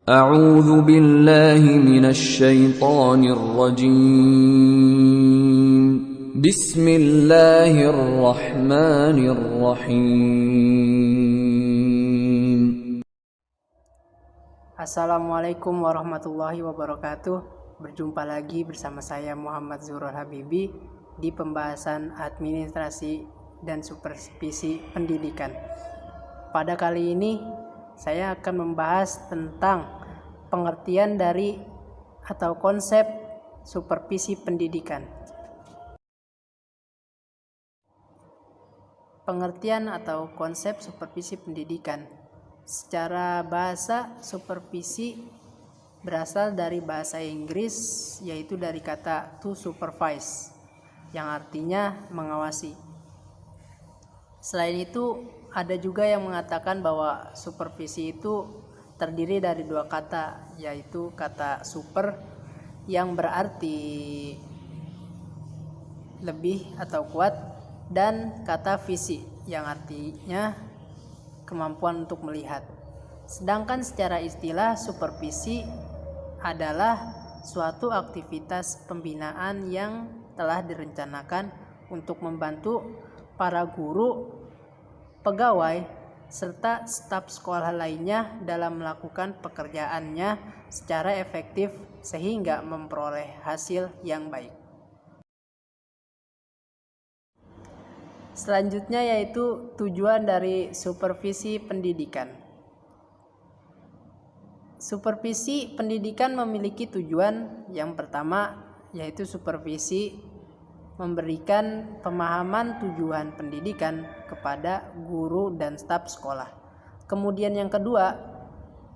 أعوذ بالله من الشيطان الرجيم بسم الله الرحمن الرحيم. Assalamualaikum warahmatullahi wabarakatuh. Berjumpa lagi bersama saya Muhammad Zuhrul Habibi di pembahasan administrasi dan supervisi pendidikan. Pada kali ini saya akan membahas tentang pengertian dari atau konsep supervisi pendidikan. Pengertian atau konsep supervisi pendidikan. Secara bahasa, supervisi berasal dari bahasa Inggris, yaitu dari kata to supervise, yang artinya mengawasi. Selain itu, ada juga yang mengatakan bahwa supervisi itu terdiri dari dua kata, yaitu kata super yang berarti lebih atau kuat, dan kata visi yang artinya kemampuan untuk melihat. Sedangkan secara istilah, supervisi adalah suatu aktivitas pembinaan yang telah direncanakan untuk membantu para guru, pegawai, serta staf sekolah lainnya dalam melakukan pekerjaannya secara efektif sehingga memperoleh hasil yang baik. Selanjutnya yaitu tujuan dari supervisi pendidikan. Supervisi pendidikan memiliki tujuan yang pertama, yaitu supervisi memberikan pemahaman tujuan pendidikan kepada guru dan staf sekolah. Kemudian yang kedua,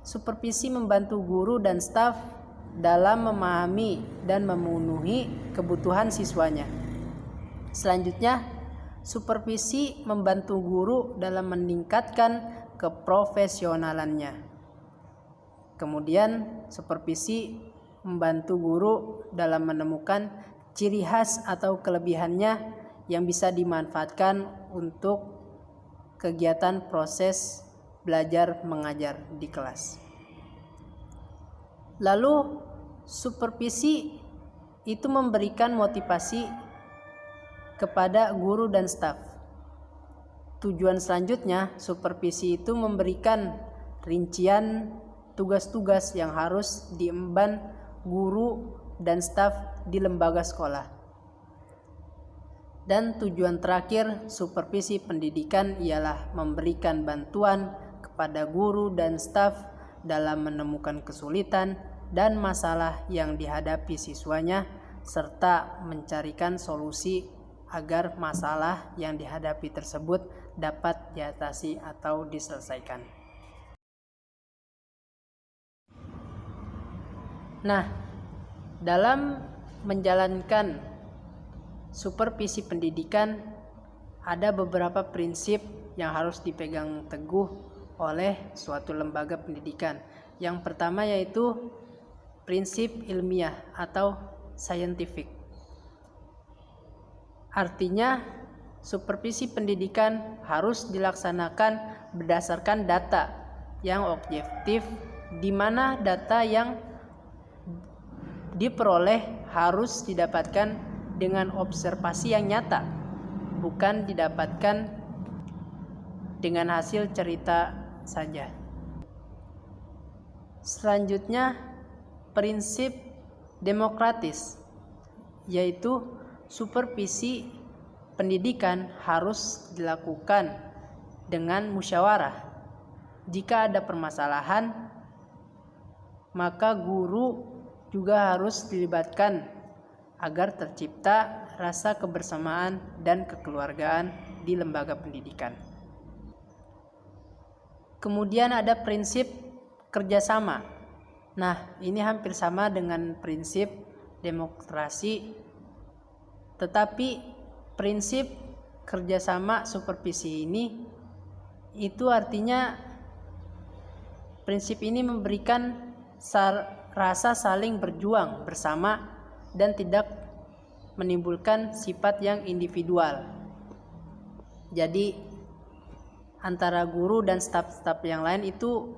supervisi membantu guru dan staf dalam memahami dan memenuhi kebutuhan siswanya. Selanjutnya, supervisi membantu guru dalam meningkatkan keprofesionalannya. Kemudian, supervisi membantu guru dalam menemukan ciri khas atau kelebihannya yang bisa dimanfaatkan untuk kegiatan proses belajar mengajar di kelas. Lalu, supervisi itu memberikan motivasi kepada guru dan staf. Tujuan selanjutnya, supervisi itu memberikan rincian tugas-tugas yang harus diemban guru dan staf di lembaga sekolah. Dan tujuan terakhir supervisi pendidikan ialah memberikan bantuan kepada guru dan staf dalam menemukan kesulitan dan masalah yang dihadapi siswanya serta mencarikan solusi agar masalah yang dihadapi tersebut dapat diatasi atau diselesaikan. Nah, dalam menjalankan supervisi pendidikan ada beberapa prinsip yang harus dipegang teguh oleh suatu lembaga pendidikan. Yang pertama yaitu prinsip ilmiah atau scientific. Artinya, supervisi pendidikan harus dilaksanakan berdasarkan data yang objektif, di mana data yang diperoleh harus didapatkan dengan observasi yang nyata, bukan didapatkan dengan hasil cerita saja. Selanjutnya, prinsip demokratis, yaitu supervisi pendidikan harus dilakukan dengan musyawarah. Jika ada permasalahan, maka guru juga harus dilibatkan agar tercipta rasa kebersamaan dan kekeluargaan di lembaga pendidikan. Kemudian ada prinsip kerjasama. Nah, ini hampir sama dengan prinsip demokrasi, tetapi prinsip kerjasama supervisi ini itu artinya prinsip ini memberikan rasa saling berjuang bersama dan tidak menimbulkan sifat yang individual. Jadi antara guru dan staf-staf yang lain itu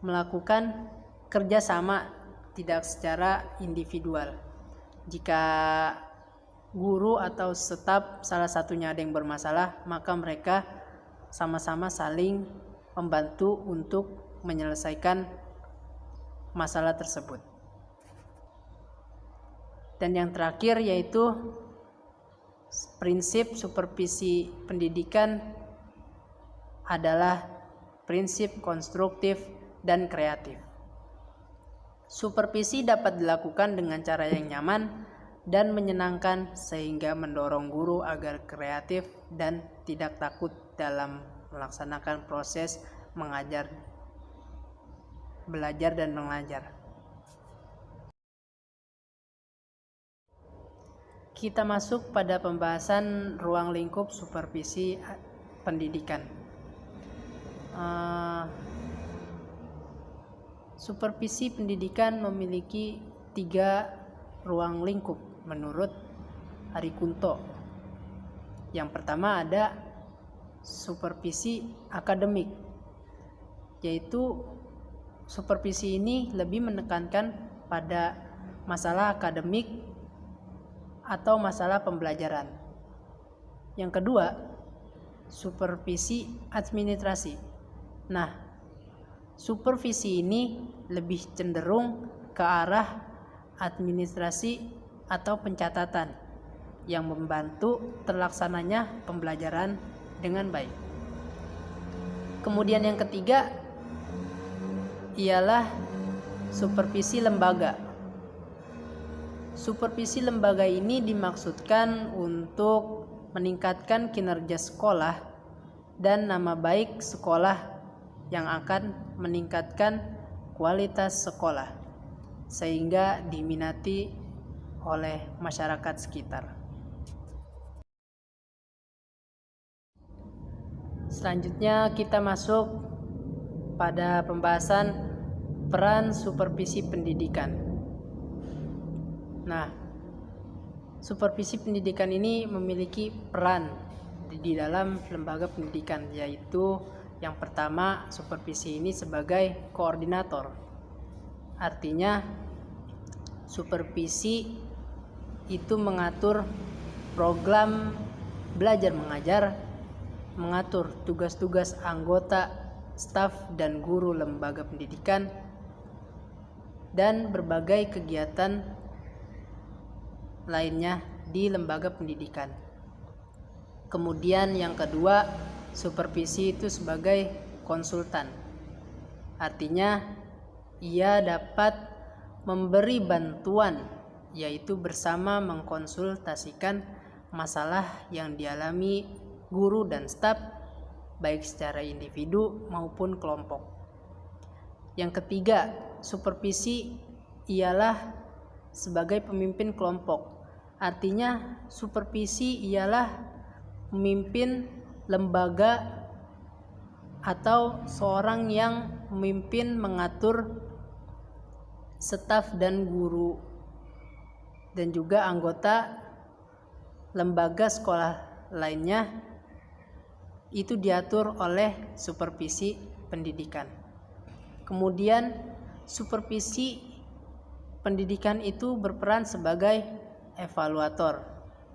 melakukan kerjasama, tidak secara individual. Jika guru atau staf salah satunya ada yang bermasalah, maka mereka sama-sama saling membantu untuk menyelesaikan masalah tersebut. Dan yang terakhir yaitu prinsip supervisi pendidikan adalah prinsip konstruktif dan kreatif. Supervisi dapat dilakukan dengan cara yang nyaman dan menyenangkan sehingga mendorong guru agar kreatif dan tidak takut dalam melaksanakan proses mengajar, belajar dan mengajar. Kita masuk pada pembahasan ruang lingkup supervisi pendidikan. Supervisi pendidikan memiliki 3 ruang lingkup menurut Ari Kunto. Yang pertama ada supervisi akademik, yaitu supervisi ini lebih menekankan pada masalah akademik atau masalah pembelajaran. Yang kedua, supervisi administrasi. Nah, supervisi ini lebih cenderung ke arah administrasi atau pencatatan yang membantu terlaksananya pembelajaran dengan baik. Kemudian yang ketiga ialah supervisi lembaga. Supervisi lembaga ini dimaksudkan untuk meningkatkan kinerja sekolah dan nama baik sekolah yang akan meningkatkan kualitas sekolah sehingga diminati oleh masyarakat sekitar. Selanjutnya kita masuk pada pembahasan peran supervisi pendidikan. Nah, supervisi pendidikan ini memiliki peran di dalam lembaga pendidikan, yaitu yang pertama, supervisi ini sebagai koordinator. Artinya, supervisi itu mengatur program belajar mengajar, mengatur tugas-tugas anggota, staf dan guru lembaga pendidikan, dan berbagai kegiatan lainnya di lembaga pendidikan. Kemudian yang kedua, supervisi itu sebagai konsultan. Artinya ia dapat memberi bantuan, yaitu bersama mengkonsultasikan masalah yang dialami guru dan staf baik secara individu maupun kelompok. Yang ketiga, supervisi ialah sebagai pemimpin kelompok. Artinya supervisi ialah pemimpin lembaga atau seorang yang memimpin mengatur staf dan guru dan juga anggota lembaga sekolah lainnya, itu diatur oleh supervisi pendidikan. Kemudian supervisi pendidikan itu berperan sebagai evaluator.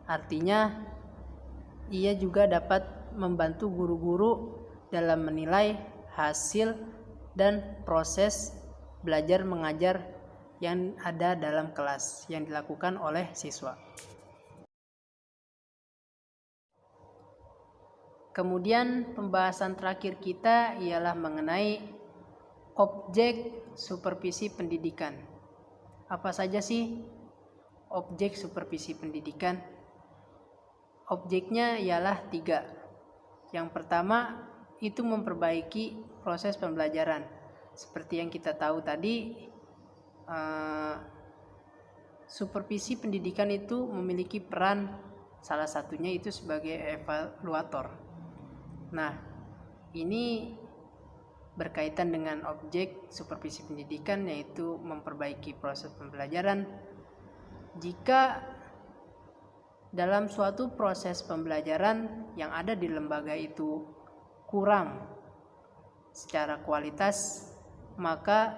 Artinya ia juga dapat membantu guru-guru dalam menilai hasil dan proses belajar mengajar yang ada dalam kelas yang dilakukan oleh siswa. Kemudian pembahasan terakhir kita ialah mengenai objek supervisi pendidikan. Apa saja sih objek supervisi pendidikan? Objeknya ialah 3. Yang pertama itu memperbaiki proses pembelajaran. Seperti yang kita tahu tadi, supervisi pendidikan itu memiliki peran, salah satunya itu sebagai evaluator. Nah, ini berkaitan dengan objek supervisi pendidikan, yaitu memperbaiki proses pembelajaran. Jika dalam suatu proses pembelajaran yang ada di lembaga itu kurang secara kualitas, maka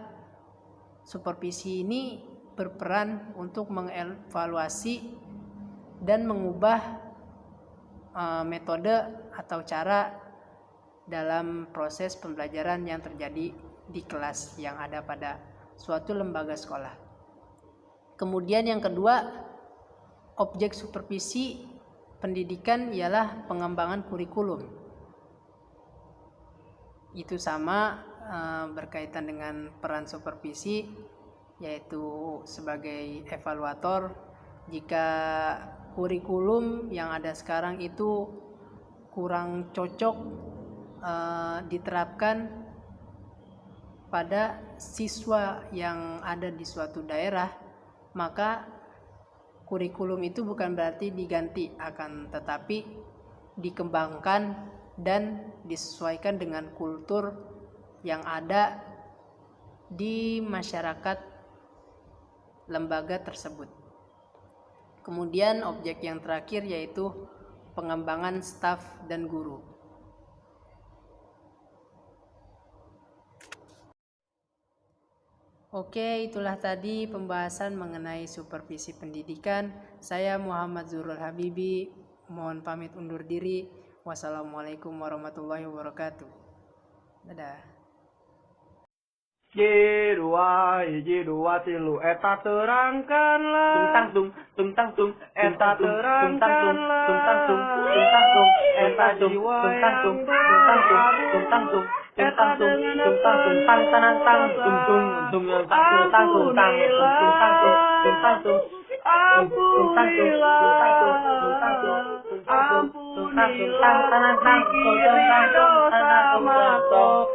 supervisi ini berperan untuk mengevaluasi dan mengubah metode atau cara dalam proses pembelajaran yang terjadi di kelas yang ada pada suatu lembaga sekolah. Kemudian yang kedua, objek supervisi pendidikan ialah pengembangan kurikulum. Itu sama berkaitan dengan peran supervisi, yaitu sebagai evaluator jika kurikulum yang ada sekarang itu kurang cocok diterapkan pada siswa yang ada di suatu daerah, maka kurikulum itu bukan berarti diganti, akan tetapi dikembangkan dan disesuaikan dengan kultur yang ada di masyarakat lembaga tersebut. Kemudian objek yang terakhir yaitu pengembangan staf dan guru. Oke, itulah tadi pembahasan mengenai supervisi pendidikan. Saya Muhammad Zurul Habibi, mohon pamit undur diri. Wassalamualaikum warahmatullahi wabarakatuh. Dadah. J2 tilu eta terangkanlah tungtang tung eta terangkanlah tungtang eta jiwa yang tungtang eta dengan tang tanang tang tung ampunilah pikiran dosa mata